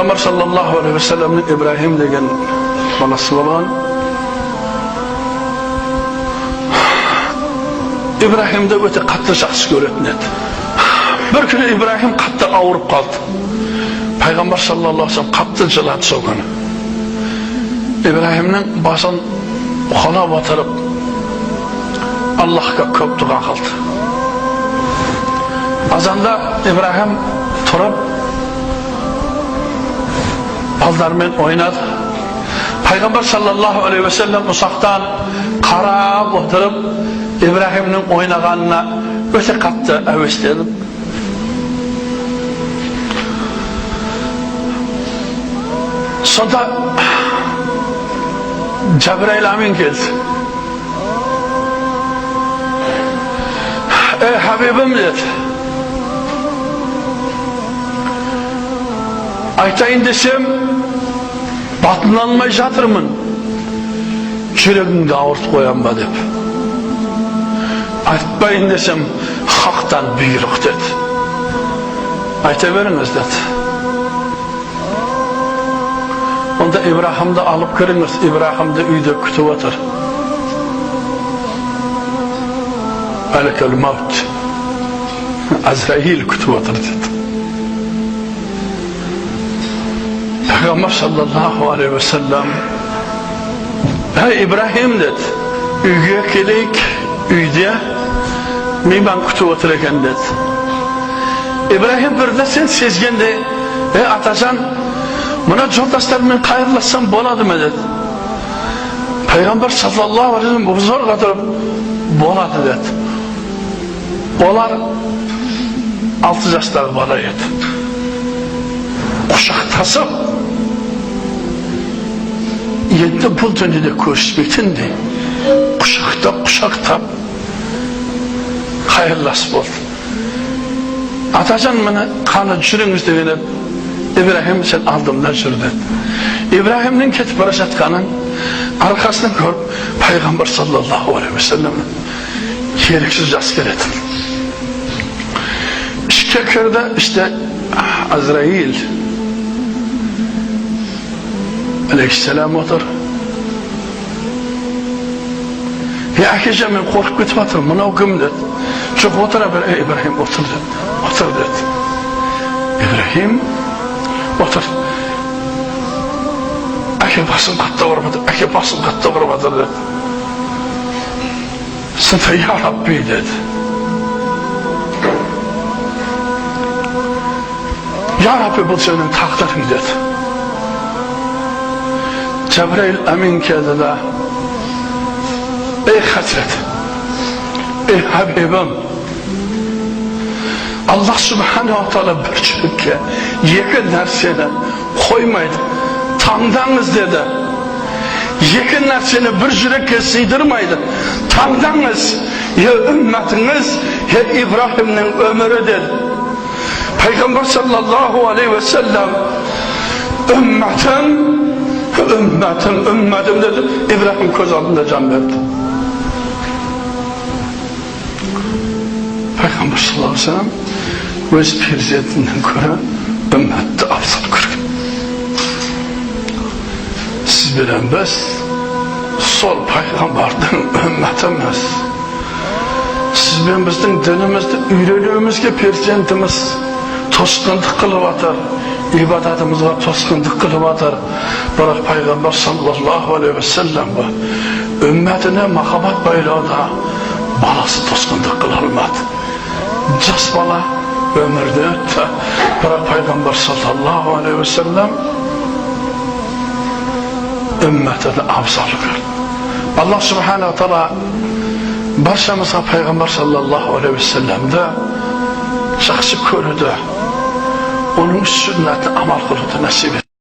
Peygamber sallallahu aleyhi ve sellem'in İbrahim degen balası olan İbrahim'de öte katlı şahsı göretin edi. Bir günü İbrahim katlı ağırıp kaldı. Peygamber sallallahu aleyhi ve sellem katlı cıladı soğanı. İbrahim'in başını uxala batırıp Allah'a köp dua kaldı. Azanda İbrahim turup baldarmen oynadı. Peygamber sallallahu aleyhi ve sellem uzaktan qarab oturup İbrahim'in oynağanına öte katlı əvəsledi. Sonra Cebrail amin geldi. Ey Habibim dedi. Aytayın desem batınlanmay jatırmın. Yüreğimde ağırt koyan ba dep. Aytbayın desem haktan buyruk dedi. Aytaveriniz dedi. Onda İbrahim'de alıp kırınız. İbrahim'de üyde kütüp otur. Melekel mevt. Azrail kütüp otur dedi. Peygamber sallallahu aleyhi ve sellem Hey İbrahim dedi. Üyge keleyik üyde ben kütüp otururken dedi. İbrahim bir de sen sezgende atacan buna joldaşlarımla hayırlaşsam boladı mı dedi. Peygamber sallallahu aleyhi ve sellem bu zor kadar boladı dedi. Onlar 6 yaşları bala edi. Kuşaktasıp 7 pul dönüde koşmektendi. Kuşakta hayırlaşıp oldu. Atacan bana kanı çürünüz de İbrahim sen aldımdan sürdü. İbrahim'in ketip barışatkanın arkasını görüp Peygamber sallallahu aleyhi ve sellem'in gereksiz asker edin. İşkekerde işte Azrail aleyhisselam otur. Ya akıca ben korkup gitip atırım. Buna okum dedi. Çok otur haber. Ey İbrahim otur dedi. Otur dedi. İbrahim otur. Ake basın katta vurmadı. Ake basın katta vurmadı dedi. Sınıfa ya Rabbi dedi. Ya Rabbi bu senin takdirin dedi. Cebrail amin geldi de ey Hazret, ey Habibim, Allah subhanahu teala bir çürükке yakın narseni koymaydı. Tanıdınız dedi. Yakın narseni bir çürükке sığdırmaydı. Tanıdınız ya ümmetiniz ya İbrahim'in ömrü dedi. Peygamber sallallahu aleyhi ve sellem ümmetim dedi. İbrahim göz altında can verdi. Peygamber sallallahu aleyhi ve sellem öz prezidentinden göre ümmette afzal görür. Siz bilen biz sol peygamberden ümmetimiz. Siz bilen bizden dinimizde üyreliğimizge prezidentimiz toskunluk kılıp atar. İbadetimize toskunluk kılıp atar. Bırak Peygamber sallallahu aleyhi ve sellem ümmetine makabat baylağında balası toskunluk kılılmadı. Cas bala ömürde öttü. Bırak Peygamber sallallahu aleyhi ve sellem ümmetine afzal gördü. Allah subhanahu teala barşamıza Peygamber sallallahu aleyhi ve sellem'de şahsi körüdü. Onun sünnetine amal kılıdı nasip etti.